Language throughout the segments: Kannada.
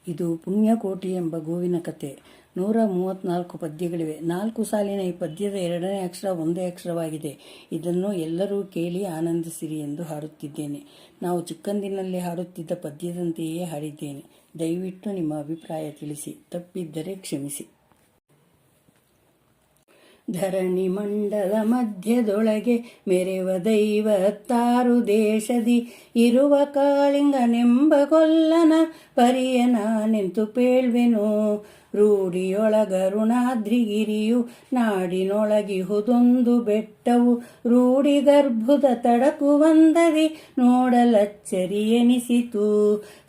ಇದು ಪುಣ್ಯಕೋಟಿ ಎಂಬ ಗೋವಿನ ಕತೆ. 134 ಪದ್ಯಗಳಿವೆ. 4 ಸಾಲಿನ ಈ ಪದ್ಯದ 2ನೇ ಅಕ್ಷರ ಒಂದೇ ಅಕ್ಷರವಾಗಿದೆ. ಇದನ್ನು ಎಲ್ಲರೂ ಕೇಳಿ ಆನಂದಿಸಿರಿ ಎಂದು ಹಾಡುತ್ತಿದ್ದೇನೆ. ನಾವು ಚಿಕ್ಕಂದಿನಲ್ಲಿ ಹಾಡುತ್ತಿದ್ದ ಪದ್ಯದಂತೆಯೇ ಹಾಡಿದ್ದೇನೆ. ದಯವಿಟ್ಟು ನಿಮ್ಮ ಅಭಿಪ್ರಾಯ ತಿಳಿಸಿ. ತಪ್ಪಿದ್ದರೆ ಕ್ಷಮಿಸಿ. ಧರಣಿ ಮಂಡಲ ಮಧ್ಯದೊಳಗೆ ಮೆರೆವ ದೈವತ್ತಾರು ದೇಶದಿ ಇರುವ ಕಾಳಿಂಗನೆಂಬ ಗೊಲ್ಲನ ಪರಿಯ ನಾನೆಂತು ಪೇಳ್ವೆನು. ರೂಢಿಯೊಳಗರುಣಾದ್ರಿಗಿರಿಯು ನಾಡಿನೊಳಗಿಹುದೊಂದು ಬೆಟ್ಟವು ರೂಢಿ ಗರ್ಭುದ ತಡಕು ಬಂದದಿ ನೋಡಲಚ್ಚರಿ ಎನಿಸಿತು.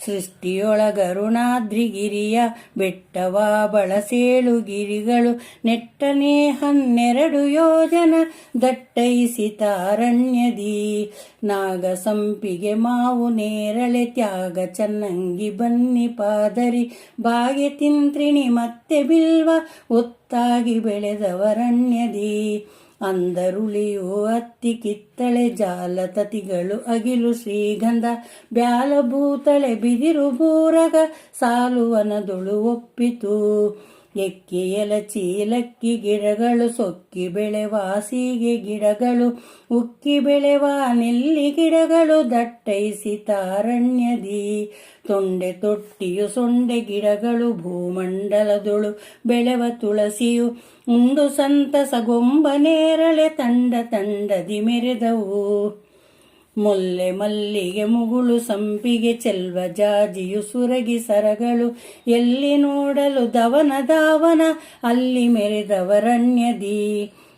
ಸೃಷ್ಟಿಯೊಳಗರುಣಾದ್ರಿಗಿರಿಯ ಬೆಟ್ಟವ ಬಳಸೇಳು ಗಿರಿಗಳು ನೆಟ್ಟನೇ 12 ಯೋಜನ ದಟ್ಟೈಸಿತಾರಣ್ಯದಿ. ನಾಗ ಸಂಪಿಗೆ ಮಾವು ನೇರಳೆ ತ್ಯಾಗ ಚನ್ನಂಗಿ ಬನ್ನಿ ಪಾದರಿ ಬಾಗೆ ತಿಂತ್ರಿಣಿ ಮತ್ತೆ ಬಿಲ್ವ ಒತ್ತಾಗಿ ಬೆಳೆದವರಣ್ಯದಿ. ಅಂದರುಳಿಯು ಅತ್ತಿ ಕಿತ್ತಳೆ ಜಾಲತತಿಗಳು ಅಗಿಲು ಶ್ರೀಗಂಧ ಬ್ಯಾಲಭೂತಳೆ ಬಿದಿರು ಬೂರಗ ಸಾಲುವನದೊಳು ಒಪ್ಪಿತು. ಎಕ್ಕಿ ಎಲಚಿ ಲಕ್ಕಿ ಗಿಡಗಳು ಸೊಕ್ಕಿ ಬೆಳೆವ ಸೀಗೆ ಗಿಡಗಳು ಉಕ್ಕಿ ಬೆಳೆವ ನೆಲ್ಲಿ ಗಿಡಗಳು ದಟ್ಟೈಸಿತಾರಣ್ಯದಿ. ತೊಂಡೆ ತೊಟ್ಟಿಯು ಸೊಂಡೆ ಗಿಡಗಳು ಭೂಮಂಡಲದೊಳು ಬೆಳೆವ ತುಳಸಿಯು ಉಂಡು ಸಂತಸ ಗೊಂಬ ನೇರಳೆ ತಂಡ ತಂಡದಿ ಮೆರೆದವು. ಮೊಲ್ಲೆ ಮಲ್ಲಿಗೆ ಮುಗುಳು ಸಂಪಿಗೆ ಚೆಲ್ವ ಜಾಜಿಯು ಸುರಗಿ ಸರಗಳು ಎಲ್ಲಿ ನೋಡಲು ದವನ ದಾವನ ಅಲ್ಲಿ ಮೆರೆದವರಣ್ಯದಿ.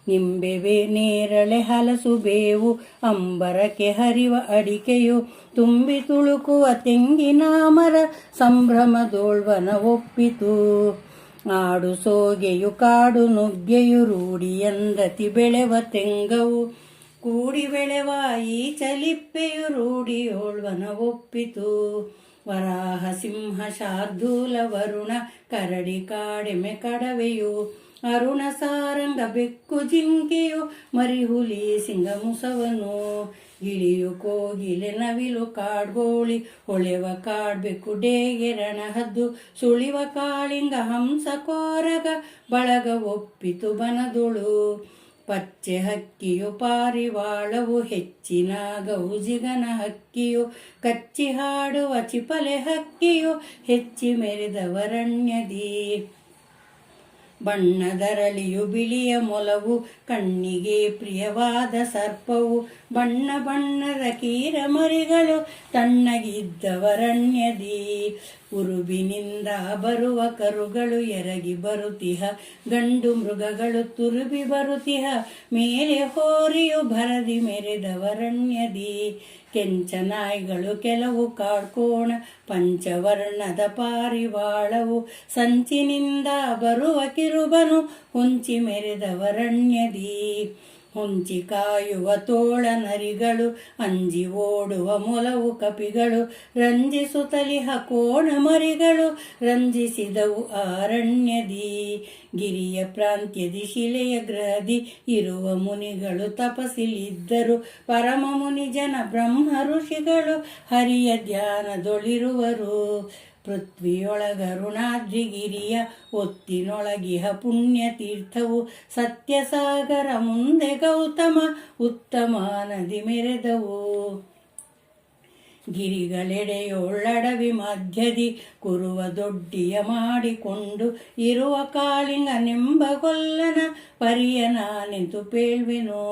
ನಿಂಬೆವೆ ನೇರಳೆ ಹಲಸು ಬೇವು ಅಂಬರಕ್ಕೆ ಹರಿವ ಅಡಿಕೆಯು ತುಂಬಿ ತುಳುಕುವ ತೆಂಗಿನ ಮರ ಸಂಭ್ರಮದೋಳ್ವನ ಒಪ್ಪಿತು. ಆಡು ಸೋಗೆಯು ಕಾಡು ನುಗ್ಗೆಯು ರೂಢಿಯಂದತಿ ಬೆಳೆವ ತೆಂಗವು ಕೂಡಿ ಬೆಳೆವ ಈ ಚಲಿಪ್ಪೆಯು ರೂಢಿಯೋಳ್ವನ ಒಪ್ಪಿತು. ವರಾಹ ಸಿಂಹ ಶಾರ್ದೂಲ ವರುಣ ಕರಡಿ ಕಾಡೆಮೆ ಕಡವೆಯು ಅರುಣ ಸಾರಂಗ ಬೆಕ್ಕು ಜಿಂಕೆಯು ಮರಿಹುಲಿ ಸಿಂಗಮುಸವನು. ಗಿಳಿಯು ಕೋಗಿಲೆ ನವಿಲು ಕಾಡ್ಗೋಳಿ ಹೊಳೆವ ಕಾಡ್ಬೆಕ್ಕು ಡೇಗೆ ರಣಹದ್ದು ಸುಳಿವ ಕಾಳಿಂಗ ಹಂಸ ಕೋರಗ ಬಳಗ ಒಪ್ಪಿತು ಬನದೊಳು. ಪಚ್ಚೆ ಹಕ್ಕಿಯು ಪಾರಿವಾಳವು ಹೆಚ್ಚಿನ ಗೌಜಿಗನ ಹಕ್ಕಿಯು ಕಚ್ಚಿ ಹಾಡುವ ಚಿಪಲೆ ಹಕ್ಕಿಯು ಹೆಚ್ಚಿ ಮೆರೆದವರಣ್ಯದಿ. ಬಣ್ಣದರಳಿಯು ಬಿಳಿಯ ಮೊಲವು ಕಣ್ಣಿಗೆ ಪ್ರಿಯವಾದ ಸರ್ಪವು ಬಣ್ಣ ಬಣ್ಣದ ಕೀರ ಮರಿಗಳು ತಣ್ಣಗಿದ್ದವರಣ್ಯದಿ. ಉರುಬಿನಿಂದ ಬರುವ ಕರುಗಳು ಎರಗಿ ಬರುತಿಹ ಗಂಡು ಮೃಗಗಳು ತುರುಬಿ ಬರುತಿಹ ಮೇಲೆ ಹೋರಿಯು ಭರದಿ ಮೆರೆದವರಣ್ಯದಿ. ಕೆಂಚನಾಯಿಗಳು ಕೆಲವು ಕಾಡ್ಕೋಣ ಪಂಚವರ್ಣದ ಪಾರಿವಾಳವು ಸಂಚಿನಿಂದ ಬರುವ ಕಿರುಬನು ಹೊಂಚಿ ಮೆರೆದವರಣ್ಯದಿ. ಹೊಂಚಿ ಕಾಯುವ ತೋಳ ನರಿಗಳು ಅಂಜಿ ಓಡುವ ಮೊಲವು ಕಪಿಗಳು ರಂಜಿಸುತ್ತಲಿಹ ಕೋಣ ಮರಿಗಳು ರಂಜಿಸಿದವು ಅರಣ್ಯದಿ. ಗಿರಿಯ ಪ್ರಾಂತ್ಯದಿ ಶಿಲೆಯ ಗೃಹದಿ ಇರುವ ಮುನಿಗಳು ತಪಸ್ಸಿಲಿದ್ದರು ಪರಮ ಮುನಿ ಜನ ಬ್ರಹ್ಮ ಋಷಿಗಳು ಹರಿಯ ಧ್ಯಾನದೊಳಿರುವರು. ಪೃಥ್ವಿಯೊಳಗರುಣಾದ್ರಿಗಿರಿಯ ಒತ್ತಿನೊಳಗಿಹ ಪುಣ್ಯ ತೀರ್ಥವು ಸತ್ಯಸಾಗರ ಮುಂದೆ ಗೌತಮ ಉತ್ತಮ ನದಿ ಮೆರೆದವು. ಗಿರಿಗಳೆಡೆಯೊಳ್ಳಡವಿ ಮಧ್ಯದಿ ಕುರುವ ದೊಡ್ಡಿಯ ಮಾಡಿಕೊಂಡು ಇರುವ ಕಾಳಿಂಗನೆಂಬ ಗೊಲ್ಲನ ಪರಿಯ ನಾನೆಂತು ಪೇಳ್ವೆನು.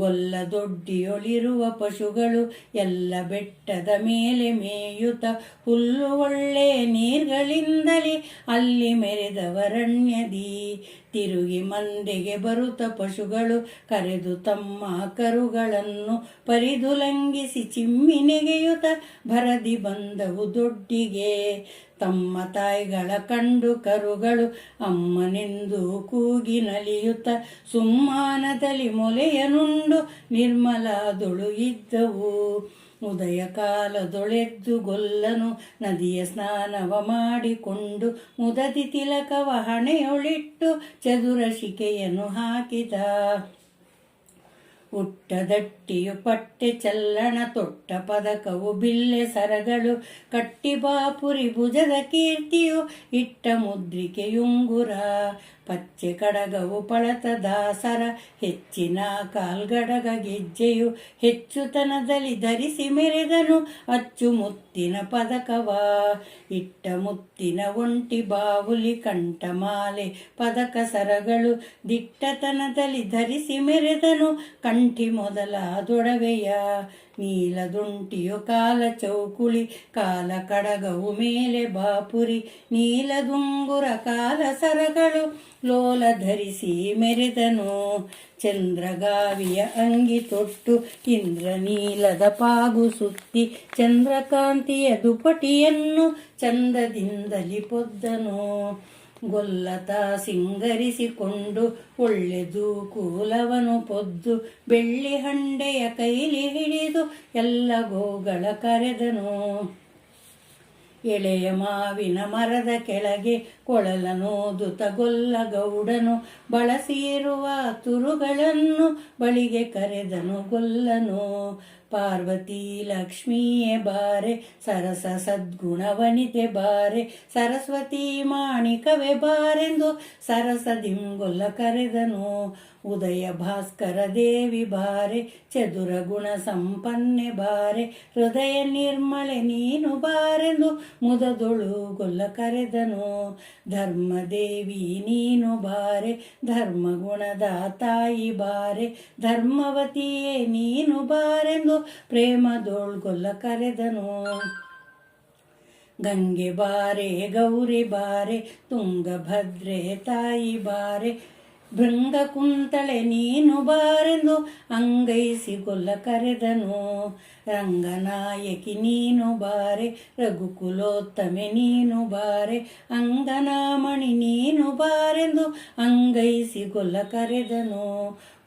ಗೊಲ್ಲ ದೊಡ್ಡಿಯೊಳಿರುವ ಪಶುಗಳು ಎಲ್ಲ ಬೆಟ್ಟದ ಮೇಲೆ ಮೇಯುತ್ತ ಹುಲ್ಲು ಒಳ್ಳೆ ನೀರ್ಗಳಿಂದಲೇ ಅಲ್ಲಿ ಮೆರೆದವರಣ್ಯದಿ. ತಿರುಗಿ ಮಂದೆಗೆ ಬರುತ್ತ ಪಶುಗಳು ಕರೆದು ತಮ್ಮ ಕರುಗಳನ್ನು ಪರಿದುಲಂಘಿಸಿ ಚಿಮ್ಮಿ ನೆಗೆಯುತ್ತ ಭರದಿ ಬಂದವು ದೊಡ್ಡಿಗೆ. ತಮ್ಮ ತಾಯಿಗಳ ಕಂಡು ಕರುಗಳು ಅಮ್ಮನೆಂದು ಕೂಗಿ ನಲಿಯುತ್ತ ಸುಮ್ಮಾನದಲ್ಲಿ ಮೊಲೆಯನುಂಡು ನಿರ್ಮಲದೊಳು ಇದ್ದವು. ಉದಯ ಕಾಲದೊಳೆದ್ದು ಗೊಲ್ಲನು ನದಿಯ ಸ್ನಾನವ ಮಾಡಿಕೊಂಡು ಮುದದಿ ತಿಲಕವ ಹಣೆಯೊಳಿಟ್ಟು ಚದುರ ಶಿಕೆಯನ್ನು ಹಾಕಿದ. ಹುಟ್ಟದಟ್ಟಿಯು ಪಟ್ಟೆ ಚಲ್ಲಣ ತೊಟ್ಟ ಪದಕವು ಬಿಲ್ಲೆ ಸರಗಳು ಕಟ್ಟಿ ಬಾಪುರಿ ಭುಜದ ಕೀರ್ತಿಯು ಇಟ್ಟ ಮುದ್ರಿಕೆಯುಂಗುರ ಪಚ್ಚೆ ಕಡಗವು ಪಳತ ದಾಸರ ಹೆಚ್ಚಿನ ಕಾಲ್ಗಡಗ ಗೆಜ್ಜೆಯು ಹೆಚ್ಚುತನದಲ್ಲಿ ಧರಿಸಿ ಮೆರೆದನು ಅಚ್ಚು ಮುತ್ತಿನ ಪದಕವ ಇಟ್ಟ ಮುತ್ತಿನ ಒಂಟಿ ಬಾವುಲಿ ಕಂಠಮಾಲೆ ಪದಕ ಸರಗಳು ದಿಟ್ಟತನದಲ್ಲಿ ಧರಿಸಿ ಮೆರೆದನು ಕಂಠಿ ಮೊದಲಾದೊಡವೆಯ ನೀಲದುಂಟಿಯು ಕಾಲ ಚೌಕುಳಿ ಕಾಲ ಕಡಗವು ಮೇಲೆ ಬಾಪುರಿ ನೀಲದುಂಗುರ ಕಾಲ ಸರಗಳು ಲೋಲ ಧರಿಸಿ ಮೆರೆದನು ಚಂದ್ರಗಾವಿಯ ಅಂಗಿ ತೊಟ್ಟು ಇಂದ್ರ ನೀಲದ ಪಾಗು ಸುತ್ತಿ ಚಂದ್ರಕಾಂತಿಯ ದುಪಟಿಯನ್ನು ಚಂದದಿಂದಲಿ ಪೊದ್ದನು ಗೊಲ್ಲತ ಸಿಂಗರಿಸಿಕೊಂಡು ಒಳ್ಳೆದು ಕೂಲವನು ಪೊದ್ದು ಬೆಳ್ಳಿ ಹಂಡೆಯ ಕೈಲಿ ಹಿಡಿದು ಎಲ್ಲ ಗೋಗಳ ಕರೆದನು ಎಳೆಯ ಮಾವಿನ ಮರದ ಕೆಳಗೆ ಕೊಳಲನೋದುತ ಗೊಲ್ಲ ಗೌಡನು ಬಳಸಿರುವ ತುರುಗಳನ್ನು ಬಳಿಗೆ ಕರೆದನು ಗೊಲ್ಲನು ಪಾರ್ವತಿ ಲಕ್ಷ್ಮಿಯೇ ಬಾರೆ ಸರಸ ಸದ್ಗುಣವನಿತೆ ಬಾರೆ ಸರಸ್ವತಿ ಮಾಣಿಕವೇ ಬಾರೆಂದು ಸರಸದಿಂಗೊಲ್ಲ ಕರೆದನು ಉದಯ ಭಾಸ್ಕರ ದೇವಿ ಬಾರೆ ಚದುರ ಗುಣ ಸಂಪನ್ನೆ ಬಾರೆ ಹೃದಯ ನಿರ್ಮಳೆ ನೀನು ಬಾರೆಂದು ಮುದದೊಳು ಗೊಲ್ಲ ಕರೆದನು ಧರ್ಮದೇವಿ ನೀನು ಬಾರೆ ಧರ್ಮಗುಣದ ತಾಯಿ ಬಾರೆ ಧರ್ಮವತಿಯೇ ನೀನು ಬಾರೆಂದು ಪ್ರೇಮದೊಳ್ಗೊಲ್ಲ ಕರೆದನು ಗಂಗೆ ಬಾರೆ ಗೌರಿ ಬಾರೆ ತುಂಗಭದ್ರೆ ತಾಯಿ ಬಾರೆ ಭೃಂಗ ಕುಂತಳೆ ನೀನು ಬಾರೆಂದು ಅಂಗೈಸಿ ಗೊಲ್ಲ ಕರೆದನು ರಂಗನಾಯಕಿ ನೀನು ಬಾರೆ ರಘುಕುಲೋತ್ತಮೆ ನೀನು ಬಾರೆ ಅಂಗನಾಮಣಿ ನೀನು ಬಾರೆಂದು ಅಂಗೈಸಿ ಗೊಲ್ಲ ಕರೆದನು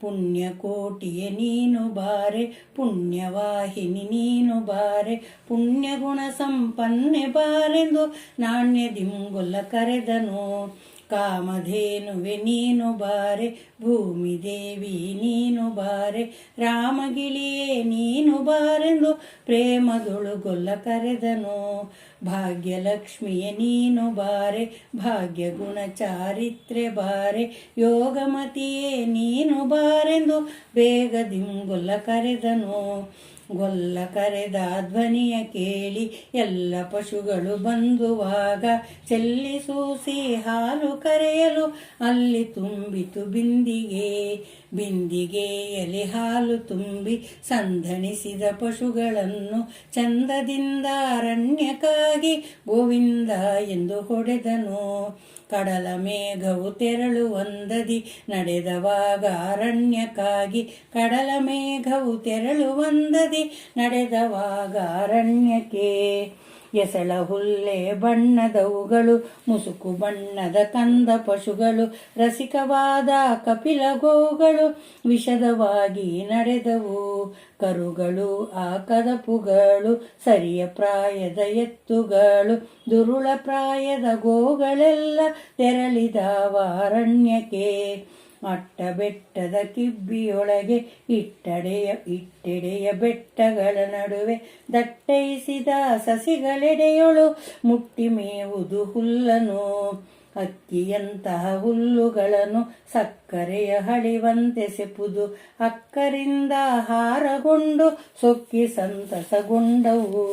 ಪುಣ್ಯಕೋಟಿಯೇ ನೀನು ಬಾರೆ ಪುಣ್ಯವಾಹಿನಿ ನೀನು ಬಾರೆ ಪುಣ್ಯಗುಣ ಸಂಪನ್ನೆ ಬಾರೆಂದು ನಾಣ್ಯದಿಂಗೊಲ್ಲ ಕರೆದನು ಕಾಮಧೇನುವೆ ನೀನು ಬಾರೆ ಭೂಮಿದೇವಿ ನೀನು ಬಾರೆ ರಾಮಗಿಳಿಯೇ ನೀನು ಬಾರೆಂದು ಪ್ರೇಮದೊಳುಗೊಲ್ಲ ಕರೆದನು ಭಾಗ್ಯಲಕ್ಷ್ಮಿಯೇ ನೀನು ಬಾರೆ ಭಾಗ್ಯಗುಣ ಚಾರಿತ್ರೆ ಬಾರೆ ಯೋಗಮತಿಯೇ ನೀನು ಬಾರೆಂದು ಬೇಗದಿಂಗೊಲ್ಲ ಕರೆದನು ಗೊಲ್ಲ ಕರೆದ ಧ್ವನಿಯ ಕೇಳಿ ಎಲ್ಲ ಪಶುಗಳು ಬಂದುವಾಗ ಚೆಲ್ಲಿಸೂಸಿ ಹಾಲು ಕರೆಯಲು ಅಲ್ಲಿ ತುಂಬಿತು ಬಿಂದಿಗೆಯಲ್ಲಿ ಹಾಲು ತುಂಬಿ ಸಂಧಣಿಸಿದ ಪಶುಗಳನ್ನು ಚಂದದಿಂದ ಅರಣ್ಯಕ್ಕಾಗಿ ಗೋವಿಂದ ಎಂದು ಹೊಡೆದನು ಕಡಲ ಮೇಘವು ತೆರಳುವಂದದಿ ನಡೆದವಾಗ ಅರಣ್ಯಕ್ಕಾಗಿ ಕಡಲ ಮೇಘವು ತೆರಳುವಂದದಿ ನಡೆದವಾಗ ಅರಣ್ಯಕ್ಕೆ ಎಸಳ ಹುಲ್ಲೆ ಬಣ್ಣದವುಗಳು ಮುಸುಕು ಬಣ್ಣದ ಕಂದ ಪಶುಗಳು ರಸಿಕವಾದ ಕಪಿಲ ಗೋಗಳು ವಿಷದವಾಗಿ ನಡೆದವು ಕರುಗಳು ಆ ಕದಪುಗಳು ಸರಿಯ ಪ್ರಾಯದ ಎತ್ತುಗಳು ದುರುಳ ಪ್ರಾಯದ ಗೋಗಳೆಲ್ಲ ತೆರಳಿದವ ಅರಣ್ಯಕ್ಕೆ ಅಟ್ಟ ಬೆಟ್ಟದ ಕಿಬ್ಬಿಯೊಳಗೆ ಇಟ್ಟೆಡೆಯ ಬೆಟ್ಟಗಳ ನಡುವೆ ದಟ್ಟೈಸಿದ ಸಸಿಗಳೆಡೆಯೊಳು ಮುಟ್ಟಿ ಮೇವುದು ಹುಲ್ಲನು ಅಕ್ಕಿಯಂತಹ ಹುಲ್ಲುಗಳನ್ನು ಸಕ್ಕರೆಯ ಹಳಿವಂತೆ ಸೆಪುದು ಅಕ್ಕರಿಂದ ಹಾರಗೊಂಡು ಸೊಕ್ಕಿ ಸಂತಸಗೊಂಡವು.